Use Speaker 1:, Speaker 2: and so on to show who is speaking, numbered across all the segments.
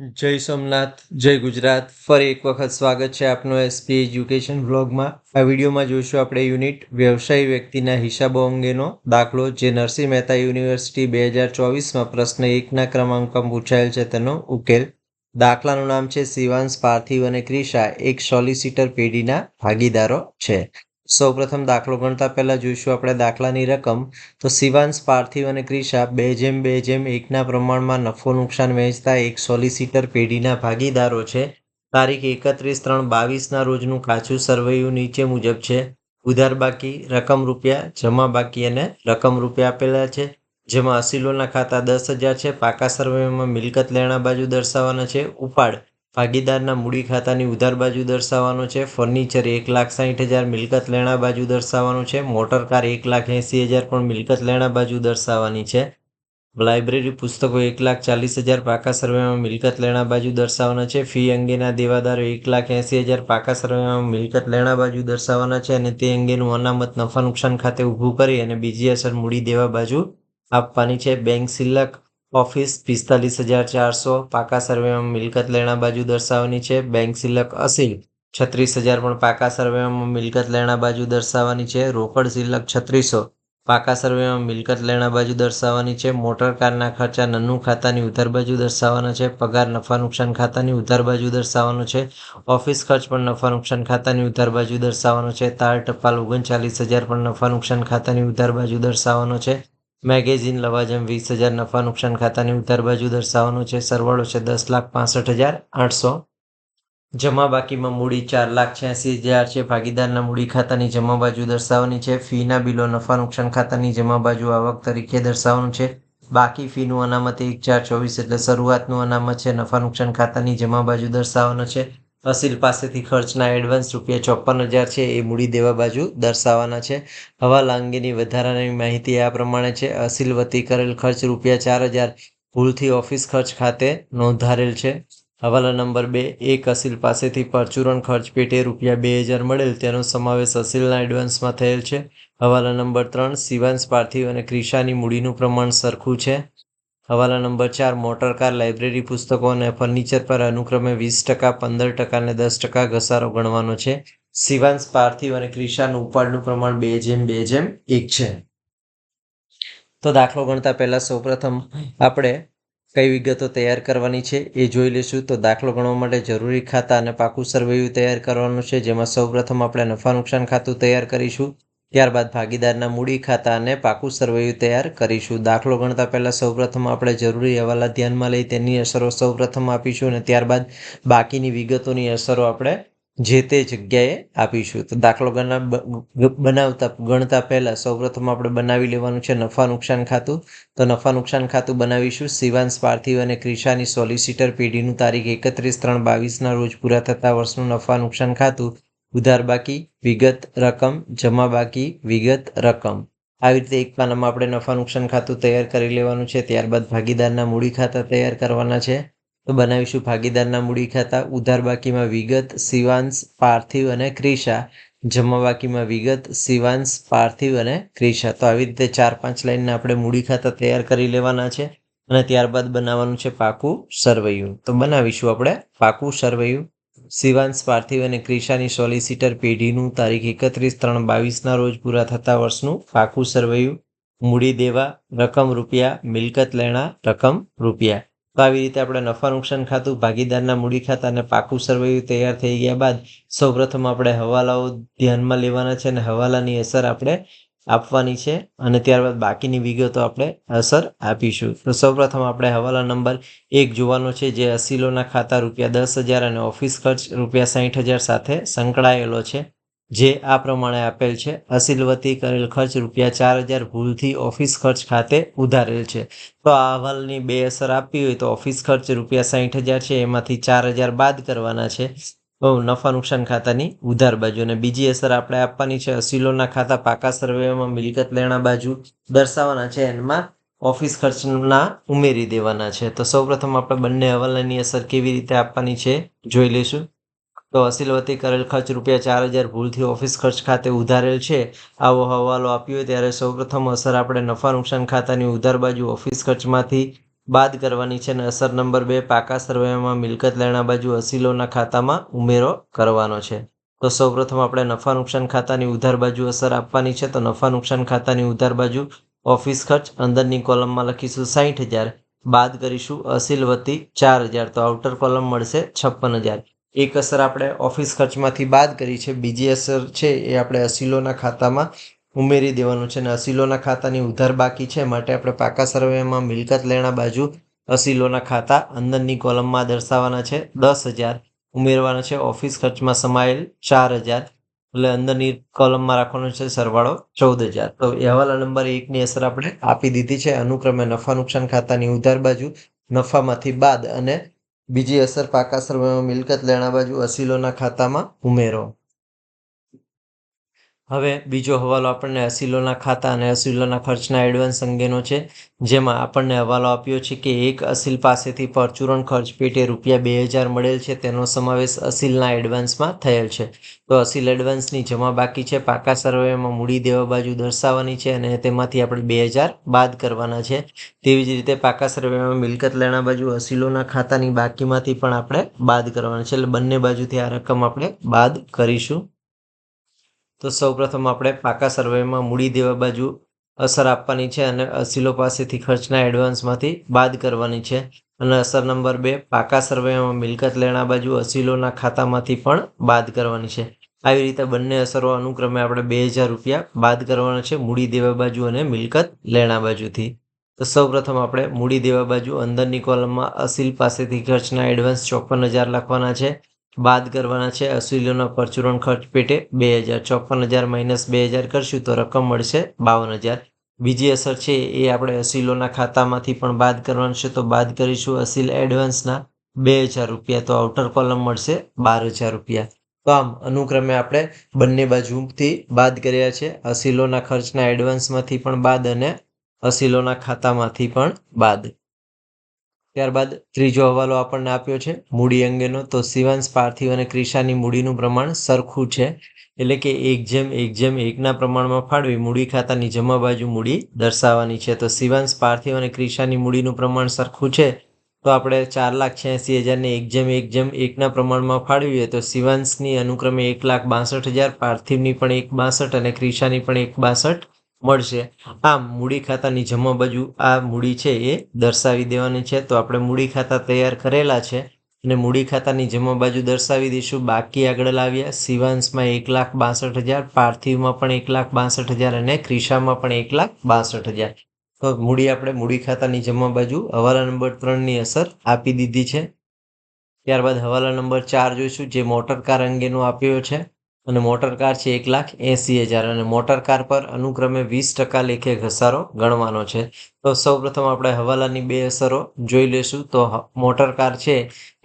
Speaker 1: જય સોમનાથ, જય ગુજરાત. ફરી એક વખત સ્વાગત છે આપનું એસપી એજ્યુકેશન વ્લોગમાં. આ વિડીયોમાં જોઈશું આપણે યુનિટ વ્યવસાયી વ્યક્તિના હિસાબો અંગેનો દાખલો, જે નરસિંહ મહેતા યુનિવર્સિટી 2024માં પ્રશ્ન 1ના ક્રમાંકમાં પૂછાયેલ છે તેનો ઉકેલ. દાખલાનું નામ છે શિવાંશ, પાર્થિવ અને ક્રિશા એક સોલિસિટર પેઢીના ભાગીદારો છે. સૌપ્રથમ દાખલો ગણતા પહેલા જોઈશું આપણે દાખલાની રકમ. તો શિવાંશ, પાર્થિવ અને ક્રિશા 2:2:1ના પ્રમાણમાં નફો નુકસાન વહેંચતા એક સોલિસિટર પેઢીના ભાગીદારો છે. તારીખ 31/3/22ના રોજનું કાચું સરવૈયું નીચે મુજબ છે. ઉધાર બાકી, રકમ રૂપિયા, જમા બાકી અને રકમ રૂપિયા આપેલા છે. જેમાં અસીલોના ખાતા 10,000 છે. પાકા સરવૈયામાં મિલકત લેણા બાજુ દર્શાવવાના છે. ઉપાડ ભાગીદારના મૂડી ખાતાની ઉધાર બાજુ દર્શાવવાનો છે. ફર્નિચર 1,60,000 મિલકત લેણા બાજુ દર્શાવવાનું છે. મોટર કાર 1,80,000 પણ મિલકત લેણા બાજુ દર્શાવવાની છે. લાઇબ્રેરી પુસ્તકો 1,40,000 પાકા સરવૈયામાં મિલકત લેણા બાજુ દર્શાવવાના છે. ફી અંગેના દેવાદારો 1,80,000 પાકા સરવૈયામાં મિલકત લેણા બાજુ દર્શાવવાના છે અને તે અંગેનું અનામત નફા નુકસાન ખાતે ઊભું કરી અને બીજી અસર મૂડી દેવા બાજુ આપવાની છે. બેંક સિલક ઓફિસ 45,400 પાકા સરવૈયામાં મિલકત લેણા બાજુ દર્શાવવાની છે. બેંક સિલક અસીલ 36,000 પણ પાકા સરવૈયામાં મિલકત લેણા બાજુ દર્શાવવાની છે. રોકડ સિલક 3600 પાકા સરવૈયામાં મિલકત લેણા બાજુ દર્શાવવાની છે. મોટર કારના ખર્ચા નન્નું ખાતાની ઉધાર બાજુ દર્શાવવાના છે. પગાર નફા નુકસાન ખાતાની ઉધાર બાજુ દર્શાવવાનો છે. ઓફિસ ખર્ચ પણ નફા નુકસાન ખાતાની ઉધાર બાજુ દર્શાવવાનો છે. તાર ટપાલ 39,000 પણ નફા નુકસાન ખાતાની ઉધાર બાજુ દર્શાવવાનો છે. મેગેઝિન લવાજમ 20,000 નફા નુકસાન ખાતાની ઉધાર બાજુ દર્શાવવાનો છે. સરવાળો છે 10,65,800. જમા બાકીમાં મૂડી 4,86,000 છે. ભાગીદારના મૂડી ખાતાની જમા બાજુ દર્શાવવાની છે. ફીના બિલો નફા નુકસાન ખાતાની જમા બાજુ આવક તરીકે દર્શાવવાનું છે. બાકી ફીનું અનામત 1,424 એટલે શરૂઆતનું અનામત છે. નફા નુકસાન ખાતાની જમા બાજુ દર્શાવવાનો છે. અસીલ પાસેથી ખર્ચના એડવાન્સ ₹54,000 છે એ મૂડી દેવા બાજુ દર્શાવવાના છે. હવાલા અંગેની વધારાની માહિતી આ પ્રમાણે છે. અસીલ વતી કરેલ ખર્ચ ₹4,000 ભૂલથી ઓફિસ ખર્ચ ખાતે નોંધારેલ છે. હવાલા નંબર 2, એક અસીલ પાસેથી પરચુરણ ખર્ચ પેટે ₹2,000 મળેલ, તેનો સમાવેશ અસીલના એડવાન્સમાં થયેલ છે. હવાલા નંબર 3, શિવાંશ, પાર્થિવ અને ક્રિશાની મૂડીનું પ્રમાણ સરખું છે. હવાલા નંબર 4, મોટર કાર, લાઇબ્રેરી પુસ્તકો અને ફર્નિચર પર અનુક્રમે 20%, 15% અને 10% ઘસારો ગણવાનો છે. શિવાંશ, પાર્થિવ અને ક્રિશાનું ઉપાડનું પ્રમાણ 2:2:1 છે. તો દાખલો ગણતા પહેલા સૌપ્રથમ આપણે કઈ વિગતો તૈયાર કરવાની છે એ જોઈ લઈશું. તો દાખલો ગણવા માટે જરૂરી ખાતા અને પાકું સરવૈયું તૈયાર કરવાનું છે, જેમાં સૌપ્રથમ આપણે નફા નુકસાન ખાતું તૈયાર કરીશું. ત્યારબાદ ભાગીદારના મૂડી ખાતા અને પાકું સરવૈયું તૈયાર કરીશું. દાખલો ગણતા પહેલા સૌપ્રથમ આપણે જરૂરી હવાલા ધ્યાનમાં લઈ તેની અસરો સૌપ્રથમ આપીશું અને ત્યારબાદ બાકીની વિગતોની અસરો આપણે જે તે જગ્યાએ આપીશું. તો દાખલો ગણતા પહેલા સૌપ્રથમ આપણે બનાવી લેવાનું છે નફા નુકસાન ખાતું. તો નફા નુકસાન ખાતું બનાવીશું. શિવાંશ, પાર્થિવ અને ક્રિશાની સોલિસિટર પેઢીનું તારીખ 31/3/22ના રોજ પૂરા થતા વર્ષનું નફા નુકસાન ખાતું. ઉધાર બાકી, વિગત, રકમ, જમા બાકી, વિગત, રકમ. આવી રીતે એક પાનામાં આપણે નફા નુકસાન ખાતું તૈયાર કરી લેવાનું છે. ત્યારબાદ ભાગીદારના મૂડી ખાતા તૈયાર કરવાના છે. તો બનાવીશું ભાગીદારના મૂડી ખાતા. ઉધાર બાકીમાં વિગત, શિવાંશ, પાર્થિવ અને ક્રિશા. જમા બાકીમાં વિગત, શિવાંશ, પાર્થિવ અને ક્રિશા. તો આવી રીતે 4-5 લાઈનના આપણે મૂડી ખાતા તૈયાર કરી લેવાના છે અને ત્યારબાદ બનાવવાનું છે પાકું સરવૈયું. તો બનાવીશું આપણે પાકું સરવૈયું. શિવાંશ, પાર્થિવ અને ક્રિશાની સોલિસિટર પેઢીનું તારીખ 31/3/22ના રોજ પૂરા થતા વર્ષનું પાકું સરવૈયું. મૂડી દેવા, રકમ રૂપિયા, મિલકત લેણા, રકમ રૂપિયા. તો આવી રીતે આપણે નફા નુકસાન ખાતું, ભાગીદારના મૂડી ખાતા અને પાકું સરવૈયું તૈયાર થઈ ગયા બાદ સૌપ્રથમ આપણે હવાલાઓ ધ્યાનમાં લેવાના છે અને હવાલાની અસર આપણે આપવાની છે અને ત્યારબાદ બાકીની વિગતો આપણે અસર આપીશું. તો સૌપ્રથમ આપણે હવાલા નંબર 1 જોવાનો છે, જે અસીલોના ખાતા ₹10,000 અને ઓફિસ ખર્ચ ₹60,000 સાથે સંકળાયેલો છે, જે આ પ્રમાણે આપેલ છે. અસીલ વતી કરેલ ખર્ચ ₹4,000 ભૂલથી ઓફિસ ખર્ચ ખાતે ઉધારેલ છે. તો આ અહેવાલની 2 અસર આપવી હોય તો ઓફિસ ખર્ચ ₹60,000 છે, એમાંથી 4,000 બાદ કરવાના છે નફા નુકસાન ખાતાની ઉધાર બાજુ. અને બીજી અસર આપણે આપવાની છે અસીલોના ખાતા પાકા સરવૈયામાં મિલકત લેણા બાજુ દર્શાવવાના છે, એમાં ઓફિસ ખર્ચના ઉમેરી દેવાના છે. તો સૌપ્રથમ આપણે બંને હવાલાની અસર કેવી રીતે આપવાની છે જોઈ લઈશું. તો અસીલ વતી કરેલ ખર્ચ ₹4,000 ભૂલથી ઓફિસ ખર્ચ ખાતે ઉધારેલ છે, આવો હવાલો આપ્યો હોય ત્યારે સૌપ્રથમ અસર આપણે નફા નુકસાન ખાતાની ઉધાર બાજુ ઓફિસ ખર્ચમાંથી બાદ કરવાની છે અને અસર નંબર 2 પાકા સરવાયામાં મિલકત લેણા બાજુ અસીલોના ખાતામાં ઉમેરો કરવાનો છે. તો સૌપ્રથમ આપણે નફા નુકસાન ખાતાની ઉધાર બાજુ અસર આપવાની છે. તો નફા નુકસાન ખાતાની ઉધાર બાજુ ઓફિસ ખર્ચ અંદરની કોલમમાં લખીશું 60,000, બાદ કરીશું અસીલ વત્તી 4,000, તો આઉટર કોલમ મળશે 56,000. એક અસર આપણે ઓફિસ ખર્ચમાંથી બાદ કરી છે, બીજી અસર છે એ આપણે અસીલોના ખાતામાં ઉમેરી દેવાનું છે અને અસીલોના ખાતાની ઉધાર બાકી છે માટે આપણે પાકા સરવાયામાં મિલકત લેણા બાજુ અસીલોના ખાતા અંદરની કોલમમાં દર્શાવવાના છે. 10,000 ઉમેરવાના છે ઓફિસ ખર્ચમાં સમાયેલ 4,000, એટલે અંદરની કોલમમાં રાખવાનો છે સરવાળો 14,000. તો અહેવાલ નંબર 1ની અસર આપણે આપી દીધી છે. અનુક્રમે નફા નુકસાન ખાતાની ઉધાર બાજુ નફામાંથી બાદ અને બીજી અસર પાકા સરવાયામાં મિલકત લેણા બાજુ અસીલોના ખાતામાં ઉમેરો. હવે બીજો હવાલો આપણને અસીલોના ખાતા અને અસીલોના ખર્ચના એડવાન્સ અંગેનો છે, જેમાં આપણને હવાલો આપ્યો છે કે એક અસીલ પાસેથી પરચુરણ ખર્ચ પેટે ₹2,000 મળેલ છે, તેનો સમાવેશ અસીલના એડવાન્સમાં થયેલ છે. તો અસીલ એડવાન્સની જમા બાકી છે, પાકા સરવાયામાં મૂડી દેવા બાજુ દર્શાવવાની છે અને તેમાંથી આપણે 2,000 બાદ કરવાના છે. તેવી જ રીતે પાકા સરવાયામાં મિલકત લેણા બાજુ અસીલોના ખાતાની બાકીમાંથી પણ આપણે બાદ કરવાના છે, એટલે બંને બાજુથી આ રકમ આપણે બાદ કરીશું. તો સૌપ્રથમ આપણે પાકા સરવાયામાં મૂડી દેવા બાજુ અસર આપવાની છે અને અસીલો પાસેથી ખર્ચના એડવાન્સમાંથી બાદ કરવાની છે અને અસર નંબર 2 પાકા સરવાયામાં મિલકત લેણા બાજુ અસીલોના ખાતામાંથી પણ બાદ કરવાની છે. આવી રીતે બંને અસરો અનુક્રમે આપણે ₹2,000 બાદ કરવાના છે મૂડી દેવા બાજુ અને મિલકત લેણા બાજુથી. તો સૌપ્રથમ આપણે મૂડી દેવા બાજુ અંદરની કોલમમાં અસીલ પાસેથી ખર્ચના એડવાન્સ 54,000 લખવાના છે, બાદ કરવાના છે અસીલોના પરચુરણ ખર્ચ પેટે 2,000. 54,000 - 2,000 કરશું તો રકમ મળશે 52,000. બીજી અસર છે એ આપણે અસીલોના ખાતામાંથી પણ બાદ કરવાનું છે, તો બાદ કરીશું અસીલ એડવાન્સના ₹2,000, તો આઉટર કોલમ મળશે ₹12,000. તો આમ અનુક્રમે આપણે બંને બાજુથી બાદ કર્યા છે, અસીલોના ખર્ચના એડવાન્સમાંથી પણ બાદ અને અસીલોના ખાતામાંથી પણ બાદ. ત્યારબાદ ત્રીજો હવાલો આપણને આપ્યો છે મૂડી અંગેનો. તો શિવાંશ, પાર્થિવ અને ક્રિશાની મૂડીનું પ્રમાણ સરખું છે, એટલે કે 1:1:1ના પ્રમાણમાં ફાળવી મૂડી ખાતાની જમા બાજુ મૂડી દર્શાવવાની છે. તો શિવાંશ, પાર્થિવ અને ક્રિશાની મૂડીનું પ્રમાણ સરખું છે, તો આપણે 4,86,000ને 1:1:1ના પ્રમાણમાં ફાળવીએ તો શિવાંશની અનુક્રમે 1,62,000, પાર્થિવની પણ 1,62 અને ક્રિશાની પણ 1,62 મળશે. આમ મૂડી ખાતાની જમા બાજુ આ મૂડી છે એ દર્શાવી દેવાની છે. તો આપણે મૂડી ખાતા તૈયાર કરેલા છે અને મૂડી ખાતાની જમા બાજુ દર્શાવી દઈશું. બાકી આગળ લાવ્યા, શિવાંશમાં 1,62,000, પાર્થિવમાં પણ 1,62,000 અને ક્રિશામાં પણ 1,62,000. તો આપણે મૂડી ખાતાની જમા બાજુ હવાલા નંબર 3ની અસર આપી દીધી છે. ત્યારબાદ હવાલા નંબર 4 જોઈશું, જે મોટર કાર અંગેનો આપ્યો છે અને મોટર કાર છે 1,80,000 અને મોટર કાર પર અનુક્રમે 20% લેખે ઘસારો ગણવાનો છે. તો સૌપ્રથમ આપણે હવાલાની 2 અસરો જોઈ લેશું. તો મોટર કાર છે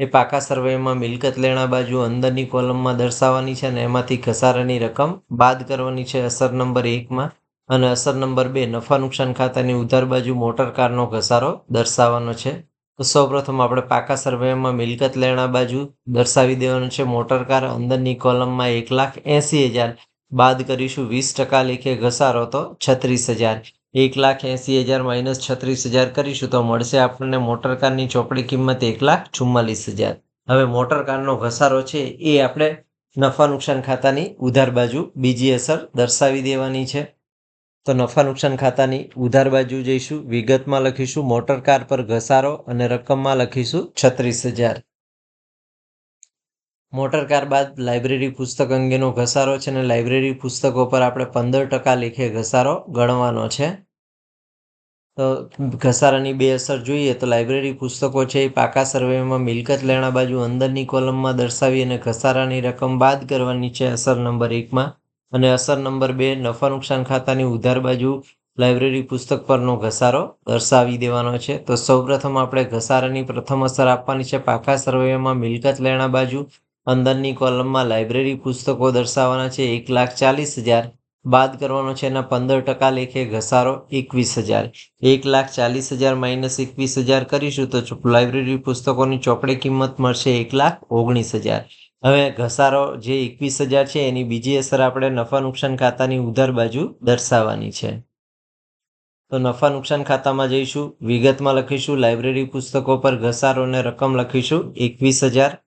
Speaker 1: એ પાકા સરવાયામાં મિલકત લેણા બાજુ અંદરની કોલમમાં દર્શાવવાની છે અને એમાંથી ઘસારાની રકમ બાદ કરવાની છે અસર નંબર 1માં, અને અસર નંબર 2 નફા નુકસાન ખાતાની ઉધાર બાજુ મોટર કારનો ઘસારો દર્શાવવાનો છે. તો સૌપ્રથમ આપણે પાકા સરવાયામાં મિલકત લેણા બાજુ દર્શાવી દેવાનું છે. મોટર કાર અંદરની કોલમમાં 1,80,000 બાદ કરીશું 20% લેખે ઘસારો, તો 36,000. 1,80,000 - 36,000 કરીશું તો મળશે આપણને મોટર કારની ચોપડી કિંમત 1,44,000. હવે મોટર કારનો ઘસારો છે એ આપણે નફા નુકસાન ખાતાની ઉધાર બાજુ બીજી અસર દર્શાવી દેવાની છે. તો નફા નુકસાન ખાતાની ઉધાર બાજુ જઈશું, વિગતમાં લખીશું મોટર કાર પર ઘસારો અને રકમમાં લખીશું 36,000. મોટર કાર બાદ લાઇબ્રેરી પુસ્તક અંગેનો ઘસારો છે અને લાઇબ્રેરી પુસ્તકો પર આપણે 15% લેખે ઘસારો ગણવાનો છે. તો ઘસારાની 2 અસર જોઈએ તો લાઇબ્રેરી પુસ્તકો છે એ પાકા સરવાયામાં મિલકત લેણા બાજુ અંદરની કોલમમાં દર્શાવી અને ઘસારાની રકમ બાદ કરવાની છે અસર નંબર 1માં, અને અસર નંબર 2 નફા નુકસાન ખાતાની ઉધાર બાજુ લાઇબ્રેરી પુસ્તક પરનો ઘસારો દર્શાવી દેવાનો છે. તો સૌપ્રથમ આપણે ઘસારાની પ્રથમ અસર આપવાની છે. પાકા સરવાયામાં મિલકત લેણા બાજુ અંદરની કોલમમાં લાઇબ્રેરી પુસ્તકો દર્શાવવાના છે 1,40,000, બાદ કરવાનો છે એના 15% લેખે ઘસારો 21,000. 1,40,000 - 21,000 કરીશું તો લાઇબ્રેરી પુસ્તકોની ચોપડી કિંમત મળશે 1,19,000. હવે ઘસારો જે 21,000 છે એની બીજી અસર આપણે નફા નુકસાન ખાતાની ઉધાર બાજુ દર્શાવવાની છે. તો તો નફા નુકસાન ખાતામાં જઈશું, વિગતમાં લખીશું લાઇબ્રેરી પુસ્તકો પર ઘસારો અને રકમ લખીશું 21,000.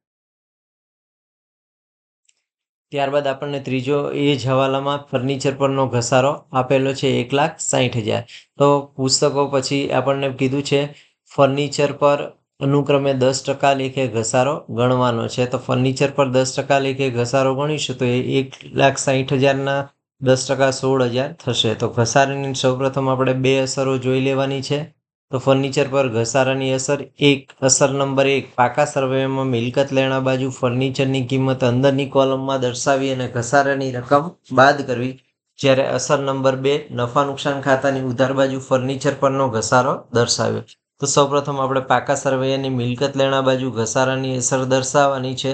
Speaker 1: ત્યારબાદ આપણને ત્રીજો એ જ હવાલામાં ફર્નિચર પરનો ઘસારો આપેલો છે 1,60,000. તો પુસ્તકો પછી આપણને કીધું છે ફર્નિચર પર અનુક્રમે 10% લેખે ઘસારો ગણવાનો છે. તો ફર્નિચર પર 10% લેખે ઘસારો ગણીશું તો એ 1,60,000ના 10% 16,000 થશે. તો ઘસારાની સૌપ્રથમ આપણે બે અસરો જોઈ લેવાની છે. તો ફર્નિચર પર ઘસારાની અસર અસર નંબર 1, પાકા સરવૈયામાં મિલકત લેણા બાજુ ફર્નિચરની કિંમત અંદરની કોલમમાં દર્શાવી અને ઘસારાની રકમ બાદ કરવી. જ્યારે અસર નંબર 2, નફા નુકસાન ખાતાની ઉધાર બાજુ ફર્નિચર પરનો ઘસારો દર્શાવ્યો. તો સૌપ્રથમ આપણે પાકા સરવૈયાની મિલકત લેણા બાજુ ઘસારાની અસર દર્શાવવાની છે.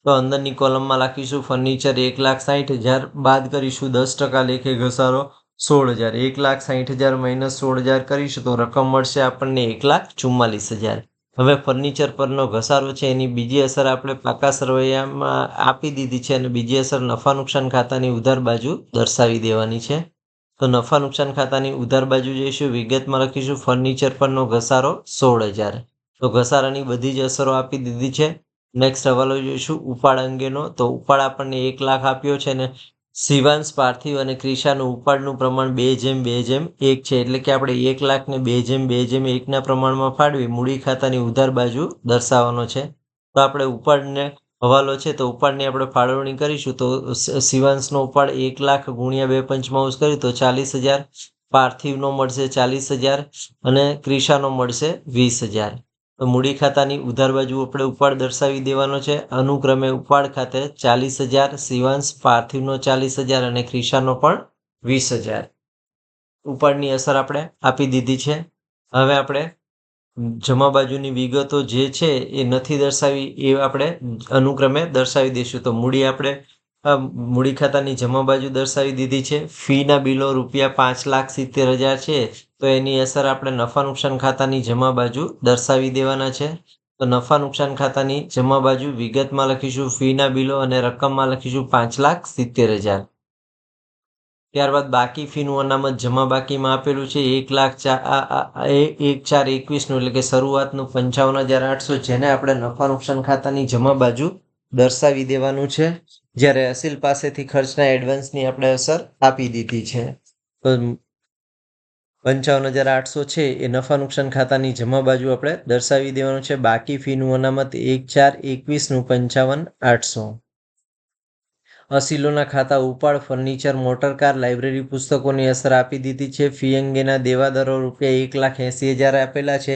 Speaker 1: તો અંદરની કોલમમાં લખીશું ફર્નિચર 1,60,000 બાદ કરીશું 10% લેખે ઘસારો 16,000. 1,60,000 માઇનસ 16,000 કરીશું તો રકમ મળશે આપણને 1,44,000. હવે ફર્નિચર પરનો ઘસારો છે એની બીજી અસર આપણે પાકા સરવૈયામાં આપી દીધી છે અને બીજી અસર નફા નુકસાન ખાતાની ઉધાર બાજુ દર્શાવી દેવાની છે. તો નફા નુકસાન ખાતાની ઉધાર બાજુ જઈશું, વિગતમાં લખીશું ફર્નિચર પરનો ઘસારો 16,000. તો ઘસારાની બધી જ અસરો આપી દીધી છે. નેક્સ્ટ હવાલો જોઈશું ઉપાડ અંગેનો. તો ઉપાડ આપણને 1,00,000 આપ્યો છે ને શિવાંશ, પાર્થિવ અને ક્રિશાનું ઉપાડનું પ્રમાણ 2:2:1 છે. એટલે કે આપણે 1,00,000 ને 2:2:1ના પ્રમાણમાં ફાળવી મૂડી ખાતાની ઉધાર બાજુ દર્શાવવાનો છે. તો આપણે ઉપાડને હવાલો છે તો ઉપાડની આપણે ફાળવણી કરીશું. તો શિવાંશનો ઉપાડ 1,00,000 ગુણ્યા 2/5 કરી તો 40,000, પાર્થિવનો મળશે 40,000 અને ક્રિશાનો મળશે 20,000. તો મૂડી ખાતાની ઉધાર બાજુ આપણે ઉપાડ દર્શાવી દેવાનો છે. અનુક્રમે ઉપાડ ખાતે 40,000, શિવાંશ પાર્થિવનો 40,000 અને ક્રિશાનો પણ 20,000. ઉપાડની અસર આપણે આપી દીધી છે. હવે આપણે જમા બાજુની વિગતો જે છે એ નથી દર્શાવી એ આપણે અનુક્રમે દર્શાવી દઈશું. તો મૂડી ખાતાની જમા બાજુ દર્શાવી દીધી છે. ફીના બિલો ₹5,70,000 છે તો એની અસર આપણે નફા નુકસાન ખાતાની જમા બાજુ દર્શાવી દેવાના છે. તો નફા નુકસાન ખાતાની જમા બાજુ વિગતમાં લખીશું ફીના બિલો અને રકમમાં લખીશું 5,70,000. ત્યારબાદ બાકી ફીનું અનામત જમા બાકીમાં આપેલું છે 1,04,21નું, એટલે કે શરૂઆતનું 55,800, જેને આપણે નફા નુકસાન ખાતાની જમા બાજુ દર્શાવી દેવાનું છે. જ્યારે અસીલ પાસેથી ખર્ચના એડવાન્સની આપણે અસર આપી દીધી છે. તો 55,800 છે એ નફા નુકસાન ખાતાની જમા બાજુ આપણે દર્શાવી દેવાનું છે. બાકી ફીનું અનામત 1,04,21નું 55,800. અસીલોના ખાતા ઉપાડ, ફર્નિચર, મોટરકાર, લાઇબ્રેરી પુસ્તકોની અસર આપી દીધી છે. ફી અંગેના દેવાદારો ₹1,80,000 આપેલા છે,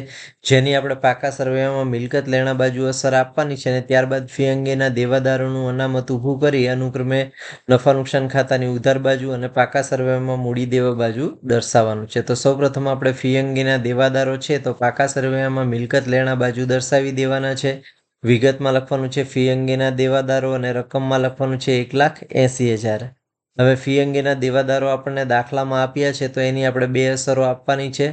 Speaker 1: જેની આપણે પાકા સરવૈયામાં મિલકત લેણા બાજુ અસર આપવાની છે અને ત્યારબાદ ફી અંગેના દેવાદારોનું અનામત ઊભું કરી અનુક્રમે નફા નુકસાન ખાતાની ઉધાર બાજુ અને પાકા સરવૈયામાં મૂડી દેવા બાજુ દર્શાવવાનું છે. તો સૌપ્રથમ આપણે ફી અંગેના દેવાદારો છે તો પાકા સરવૈયામાં મિલકત લેણા બાજુ દર્શાવી દેવાના છે. વિગતમાં લખવાનું છે ફી અંગેના દેવાદારો અને રકમમાં લખવાનું છે 1,80,000. હવે ફી અંગેના દેવાદારો આપણને દાખલામાં આપ્યા છે તો એની આપણે બે અસરો આપવાની છે.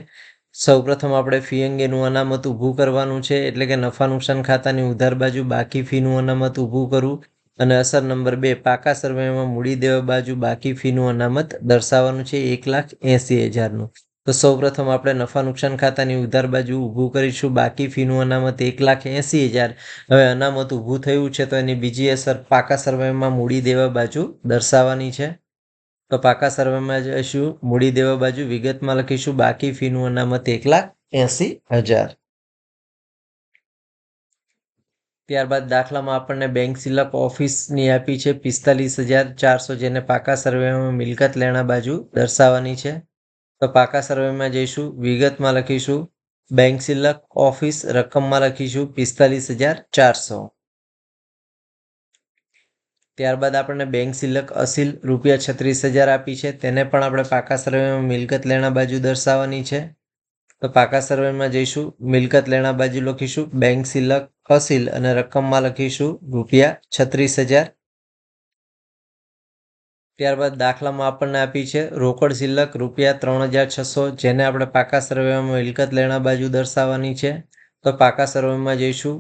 Speaker 1: સૌપ્રથમ આપણે ફી અંગેનું અનામત ઊભું કરવાનું છે, એટલે કે નફા નુકસાન ખાતાની ઉધાર બાજુ બાકી ફીનું અનામત ઊભું કરવું. અને અસર નંબર 2, પાકા સરવૈયામાં મૂડી દેવા બાજુ બાકી ફીનું અનામત દર્શાવવાનું છે 1,80,000નું. તો સૌપ્રથમ આપણે નફા નુકસાન ખાતાની ઉધાર બાજુ ઊભું કરીશું બાકી ફીનું અનામત 1,80,000. હવે અનામત ઊભું થયું છે તો એની બીજી અસર પાકા સરવૈયામાં મૂડી દેવા બાજુ દર્શાવવાની છે. તો પાકા સરવૈયામાં જઈશું મૂડી દેવા બાજુ, વિગતમાં લખીશું બાકી ફીનું અનામત 1,80,000. ત્યારબાદ દાખલામાં આપણને બેંક સિલક ઓફિસની આપી છે 45,400, જેને પાકા સરવૈયામાં મિલકત લેણા બાજુ દર્શાવવાની છે. તો પાકા સરવૈયામાં જઈશું, વિગતમાં લખીશું બેંક સિલક ઓફિસ, રકમમાં લખીશું 45,400. ત્યારબાદ આપણને બેંક સિલક અસીલ ₹36,000 આપી છે, તેને પણ આપણે પાકા સરવૈયામાં મિલકત લેણા બાજુ દર્શાવવાની છે. તો પાકા સરવૈયામાં જઈશું, મિલકત લેણા બાજુ લખીશું બેંક સિલક અસીલ અને રકમમાં લખીશું ₹36,000. ત્યારબાદ દાખલામાં આપણને આપી છે રોકડ સિલક ₹3,600, જેને આપણે પાકા સરવૈયામાં મિલકત લેણા બાજુ દર્શાવવાની છે. તો પાકા સરવૈયામાં જઈશું,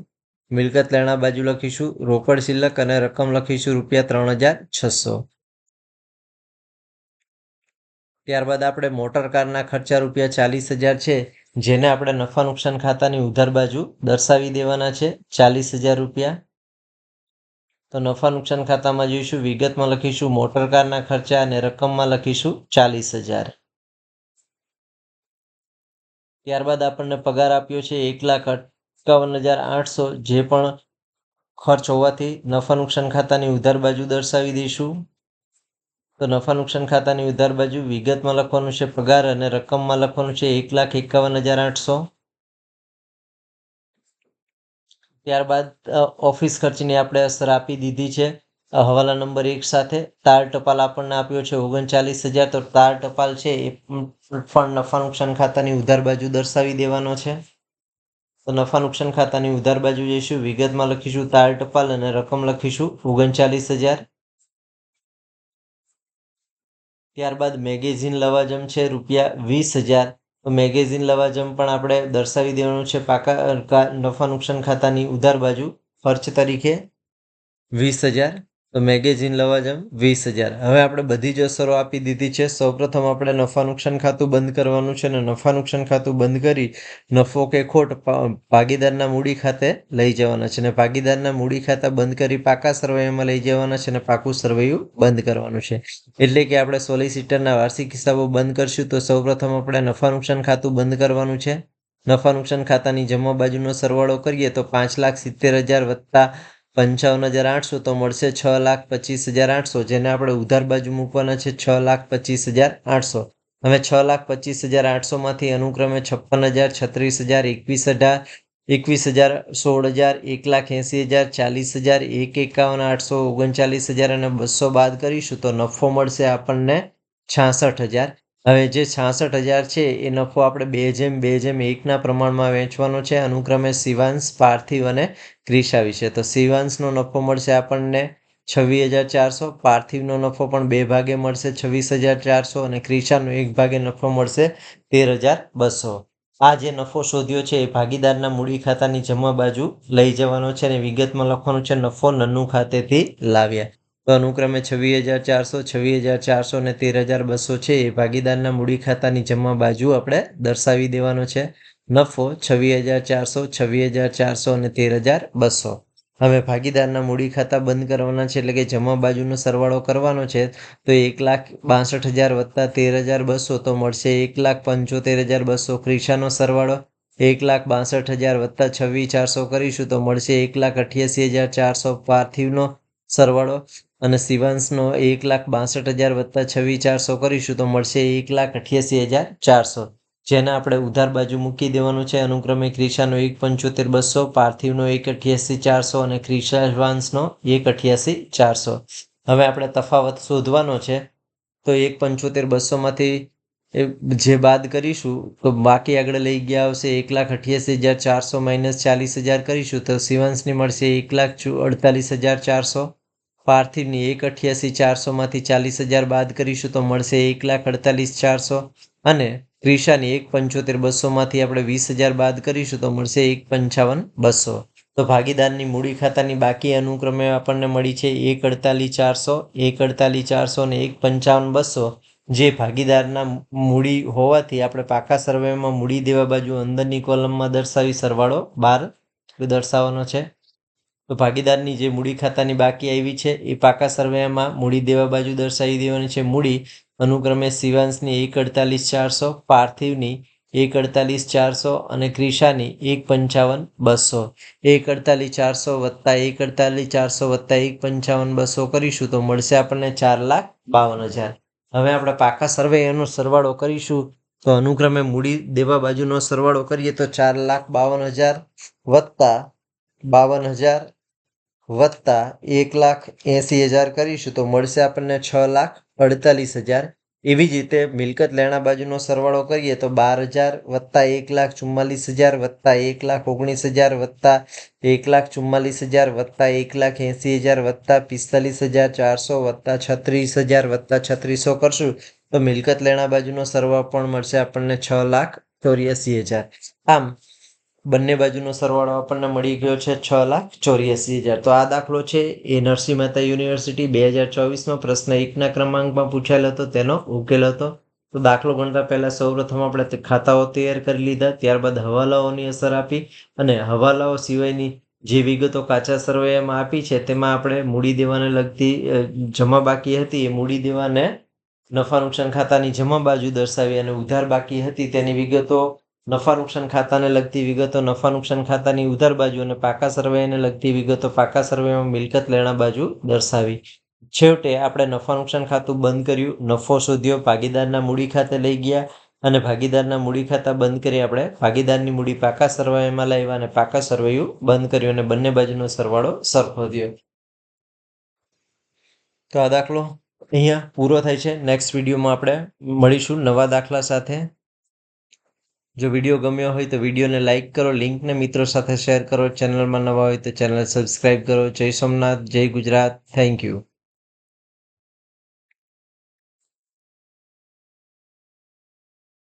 Speaker 1: મિલકત લેણા બાજુ લખીશું રોકડ સિલક અને રકમ લખીશું ₹3,600. ત્યારબાદ આપણે મોટર કારના ખર્ચા રૂપિયા 40,000 છે, જેને આપણે નફા નુકસાન ખાતાની ઉધાર બાજુ દર્શાવી દેવાના છે 40,000 રૂપિયા. તો નફા નુકસાન ખાતામાં જોઈશું, વિગતમાં લખીશું મોટર કારના ખર્ચા અને રકમમાં લખીશું 40,000. ત્યારબાદ આપણને પગાર આપ્યો છે 1,58,800, જે પણ ખર્ચ હોવાથી નફા નુકસાન ખાતાની ઉધાર બાજુ દર્શાવી દઈશું. તો નફા નુકસાન ખાતાની ઉધાર બાજુ વિગતમાં લખવાનું છે પગાર અને રકમમાં લખવાનું છે 1,51,800. ત્યારબાદ ઓફિસ ખર્ચની આપણે અસર આપી દીધી છે હવાલા નંબર 1 સાથે. તાર ટપાલ આપણને આપ્યો છે 39,000, તો તાર ટપાલ છે એ પણ નફા નુકસાન ખાતાની ઉધાર બાજુ દર્શાવી દેવાનો છે. તો નફા નુકસાન ખાતાની ઉધાર બાજુ જઈશું, વિગતમાં લખીશું તાર ટપાલ અને રકમ લખીશું 39,000. ત્યારબાદ મેગેઝિન લવાજમ છે રૂપિયા 20,000. તો મેગેઝિન લવાજમ પણ આપણે દર્શાવી દેવાનું છે પાકા નફા નુકસાન ખાતાની ઉધાર બાજુ ખર્ચ તરીકે 20,000. તો મેગેઝિન લવાજમ 20,000. હવે આપણે બધી જ અસરો આપી દીધી છે. સૌપ્રથમ આપણે નફા નુકસાન ખાતું બંધ કરવાનું છે અને નફા નુકસાન ખાતું બંધ કરી નફો કે ખોટ ભાગીદારના મૂડી ખાતે લઈ જવાના છે અને ભાગીદારના મૂડી ખાતા બંધ કરી પાકા સરવૈયામાં લઈ જવાના છે અને પાકું સરવૈયું બંધ કરવાનું છે. એટલે કે આપણે સોલિસિટરના વાર્ષિક હિસાબો બંધ કરશું. તો સૌપ્રથમ આપણે નફા નુકસાન ખાતું બંધ કરવાનું છે. નફા નુકસાન ખાતાની જમા બાજુનો સરવાળો કરીએ તો 5,70,000 વત્તા 55,800 તો મળશે 6,25,800, જેને આપણે ઉધાર બાજુ મૂકવાના છે 6,25,800. હવે 6,25,800 માંથી અનુક્રમે 56,000, 36,000, 21,000, 21,000, 16,000, 1,80,000, 40,000, 1,51,800, 39,000 અને 200 બાદ કરીશું તો નફો મળશે આપણને 66,000. હવે જે 66,000 છે એ નફો આપણે 2:1 પ્રમાણમાં વહેંચવાનો છે અનુક્રમે શિવાંશ, પાર્થિવ અને ક્રિશા વિશે. તો શિવાંશનો નફો મળશે આપણને 26,400, પાર્થિવનો નફો પણ 2 ભાગે મળશે 26,400 અને ક્રિશાનો 1 ભાગે નફો મળશે 13,200. આ જે નફો શોધ્યો છે એ ભાગીદારના મૂડી ખાતાની જમા બાજુ લઈ જવાનો છે અને વિગતમાં લખવાનું છે નફો નન્નું ખાતેથી લાવ્યા. તો અનુક્રમે 26,400, 26,400 અને 13,200 છે એ ભાગીદારના મૂડી ખાતાની જમા બાજુ આપણે દર્શાવી દેવાનો છે. નફો 26,400, 26,400 અને 13,200. હવે ભાગીદારના મૂડી ખાતા બંધ કરવાના છે, એટલે કે જમા બાજુનો સરવાળો કરવાનો છે. તો 1,62,000 વત્તા 13,200 તો મળશે 1,75,200. ક્રિશાનો સરવાળો 1,62,000 વત્તા 26,400 કરીશું તો મળશે 1,88,400. પાર્થિવનો સરવાળો અને શિવાંશનો 1,62,000 વત્તા 26,400 કરીશું તો મળશે 1,88,400, જેને આપણે ઉધાર બાજુ મૂકી દેવાનું છે અનુક્રમે ક્રિશાનો 1,75,200, પાર્થિવનો 1,88,400 અને ક્રિશાવાંશનો 1,88,400. હવે આપણે તફાવત શોધવાનો છે. તો 1,75,200 માંથી જે બાદ કરીશું તો બાકી આગળ લઈ ગયા આવશે 1,88,400 માઇનસ 40,000 કરીશું તો શિવાંશની મળશે 1,48,400. પાર્થિવની 1,88,400 માંથી 40,000 બાદ કરીશું તો મળશે 1,48,400 અને ક્રિશાની 1,75,200 માંથી આપણે 20,000 બાદ કરીશું તો મળશે 1,55,200. તો ભાગીદારની મૂડી ખાતાની બાકી અનુક્રમે આપણને મળી છે 1,48,400, 1,48,400 અને 1,55,200, જે ભાગીદારના મૂડી હોવાથી આપણે પાકા સરવૈયામાં મૂડી દેવા બાજુ અંદરની કોલમમાં દર્શાવી સરવાળો 12 દર્શાવવાનો છે. તો ભાગીદારની જે મૂડી ખાતાની બાકી આવી છે એ પાકા સરવૈયામાં મૂડી દેવા બાજુ દર્શાવી દેવાની છે. મૂડી અનુક્રમે શિવાંશની 1,48,400, પાર્થિવની 1,48,400 અને ક્રિશાની 1,55,200. 1,48,400 વત્તા 1,48,400 વત્તા 1,55,200 કરીશું તો મળશે આપણને 4,52,000. હવે આપણે પાકા સરવૈયાનો સરવાળો કરીશું તો અનુક્રમે મૂડી દેવા બાજુનો સરવાળો કરીએ તો 4,52,000 વત્તા 52,000 વત્તા 1,80,000 કરીશું તો મળશે આપણને 6,48,000. એવી જ રીતે મિલકત લેણા બાજુનો સરવાળો કરીએ તો 12,000 વત્તા 1,44,000 વત્તા 1,19,000 વત્તા 1,44,000 વત્તા 1,80,000 વત્તા 45,400 વત્તા 36,000 વત્તા 3600 કરશું તો મિલકત લેણા બાજુનો સરવાળો પણ મળશે આપણને 6,84,000. આમ બંને બાજુનો સરવાળો આપણને મળી ગયો છે 6,84,000. તો આ દાખલો છે એ નરસિંહ મહેતા યુનિવર્સિટી 2024માં પ્રશ્ન 1ના ક્રમાંકમાં પૂછાયેલો હતો, તેનો ઉકેલ હતો. તો તો દાખલો ગણતા પહેલા સૌપ્રથમ આપણે તે ખાતાઓ તૈયાર કરી લીધા, ત્યારબાદ હવાલાઓની અસર આપી અને હવાલાઓ સિવાયની જે વિગતો કાચા સરવૈયામાં આપી છે તેમાં આપણે મૂડી દેવાને લગતી જમા બાકી હતી એ મૂડી દેવાને નફા નુકસાન ખાતાની જમા બાજુ દર્શાવી અને ઉધાર બાકી હતી તેની વિગતો નફા નુકસાન ખાતાને લગતી વિગતો નફા નુકસાન ખાતાની ઉધાર બાજુ અને પાકા સરવૈયાને લગતી વિગતો પાકા સરવૈયામાં મિલકત લેણા બાજુ દર્શાવી. છેવટે આપણે નફા નુકસાન ખાતું બંધ કર્યું, નફો શોધ્યો, ભાગીદારના મૂડી ખાતે લઈ ગયા અને ભાગીદારના મૂડી ખાતા બંધ કરી આપણે ભાગીદારની મૂડી પાકા સરવૈયામાં લાવ્યા અને પાકા સરવૈયું બંધ કર્યું અને બંને બાજુનો સરવાળો સરખો થયો. તો આ દાખલો અહીંયા પૂરો થાય છે. નેક્સ્ટ વિડીયોમાં આપણે મળીશું નવા દાખલા સાથે. જો વિડીયો ગમ્યો હોય તો વિડીયોને લાઇક કરો, લિંકને મિત્રો સાથે શેર કરો, ચેનલમાં નવા હોય તો ચેનલ સબસ્ક્રાઇબ કરો. જય સોમનાથ, જય ગુજરાત, થેન્ક યુ.